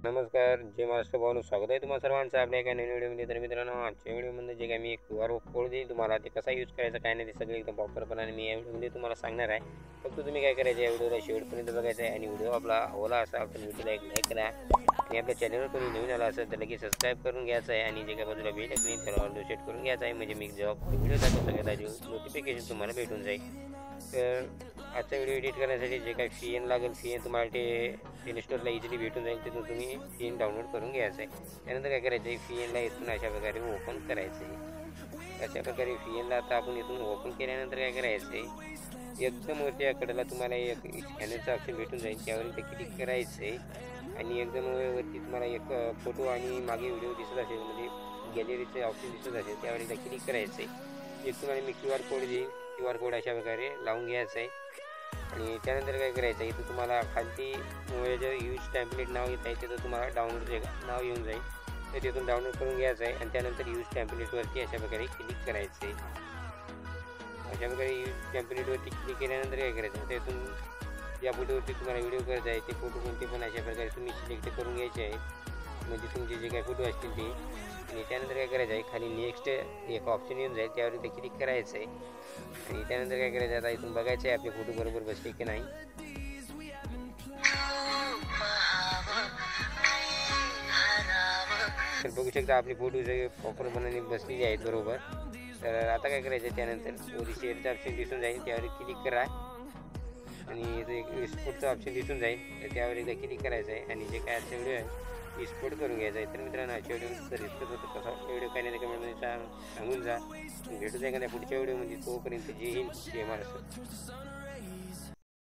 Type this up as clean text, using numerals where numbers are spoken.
नमस्कार, जय महाराष्ट्र भावांनो, स्वागत आहे तुम्हा सर्वांचं आपल्या एका नवीन व्हिडिओमध्ये. तर मित्रांनो, आजच्या व्हिडिओमध्ये जे काय मी एक QR कोड देईल तुम्हाला, ते कसा यूज करायचा काय नाही ते सगळे एकदम प्रॉपरपणाने मी या व्हिडिओमध्ये तुम्हाला सांगणार आहे. फक्त तुम्ही काय करायचं, या व्हिडिओला शेवटपर्यंत बघायचं आहे आणि व्हिडिओ आपला आवडला असेल तर व्हिडिओला एक लाईक करा आणि आपल्या चॅनलवर कोणी नवीन आला असेल तर लगेच सबस्क्राईब करून घ्यायचं आहे आणि जे काय बाजूला बेल आयकॉन त्याला ऑल सेट करून घ्यायचं आहे, म्हणजे मी जेव्हा व्हिडिओ टाकतो सगळ्यात आधी नोटिफिकेशन तुम्हाला भेटून जाईल. तर आजचा व्हिडिओ एडिट करण्यासाठी जे काही फी एन लागेल, फी एन तुम्हाला ते प्ले स्टोरला इझिली भेटून जाईल. तिथून तुम्ही फी एन डाउनलोड करून घ्यायचं आहे. त्यानंतर काय करायचं आहे, फी एनला इथून अशा प्रकारे ओपन करायचं आहे. अशा प्रकारे फी एनला आता आपण इथून ओपन केल्यानंतर काय करायचं आहे, एकदम वरती या कडेला तुम्हाला एक स्कॅनरचं ऑप्शन भेटून जाईल, त्यावर इथे क्लिक करायचं आहे आणि एकदम वरती तुम्हाला एक फोटो आणि मागे व्हिडिओ दिसत असेल, म्हणजे गॅलरीचे ऑप्शन दिसत असेल, त्यावर एकदा क्लिक करायचं आहे. एक तुम्हाला मी QR कोड देईन, QR कोड अशा प्रकारे लावून घ्यायचं आहे आणि त्यानंतर काय करायचं आहे, इथं तुम्हाला खालती जे यूज टेम्पलेट नाव येत आहे तिथं तुम्हाला डाउनलोडचं नाव येऊन जाईल, तर तिथून डाउनलोड करून घ्यायचं आहे आणि त्यानंतर यूज टेम्पलेटवरती अशा प्रकारे क्लिक करायचं आहे. अशा प्रकारे यूज टेम्पलेटवरती क्लिक केल्यानंतर काय करायचं, त्यातून ज्या फोटोवरती तुम्हाला व्हिडिओ करायचा आहे ते फोटो कोणते पण अशा प्रकारे तुम्ही सिलेक्ट करून घ्यायचे आहेत, म्हणजे तुमचे जे काही फोटो असतील ते. आणि त्यानंतर काय करायचं आहे, खाली नेक्स्ट एक ऑप्शन येऊन जाईल, त्यावर इथे क्लिक करायचं आहे आणि त्यानंतर काय करायचं, आता इथून बघायचं आहे आपले फोटो बरोबर बसले की नाही. तर बघू शकता आपले फोटो सगळे प्रॉपरपणाने बसलेले आहेत बरोबर. तर आता काय करायचं, त्यानंतर वरी शेअरचं ऑप्शन दिसून जाईल, त्यावर क्लिक करा आणि इथं एक एक्सपोर्टचं ऑप्शन दिसून जाईल, तर त्यावर एकदा क्लिक करायचं आहे आणि जे काय आजचा व्हिडिओ आहे एक्सपोर्ट करून घ्यायचा आहे. तर मित्रांनो, आजच्या व्हिडिओ जर एक्सपोर्ट होतं कसा व्हिडिओ काय नाही कमेंटमध्ये सांगून जा. भेटू एखाद्या पुढच्या व्हिडिओमध्ये. तोपर्यंत जय हिंद, जय महाराष्ट्र.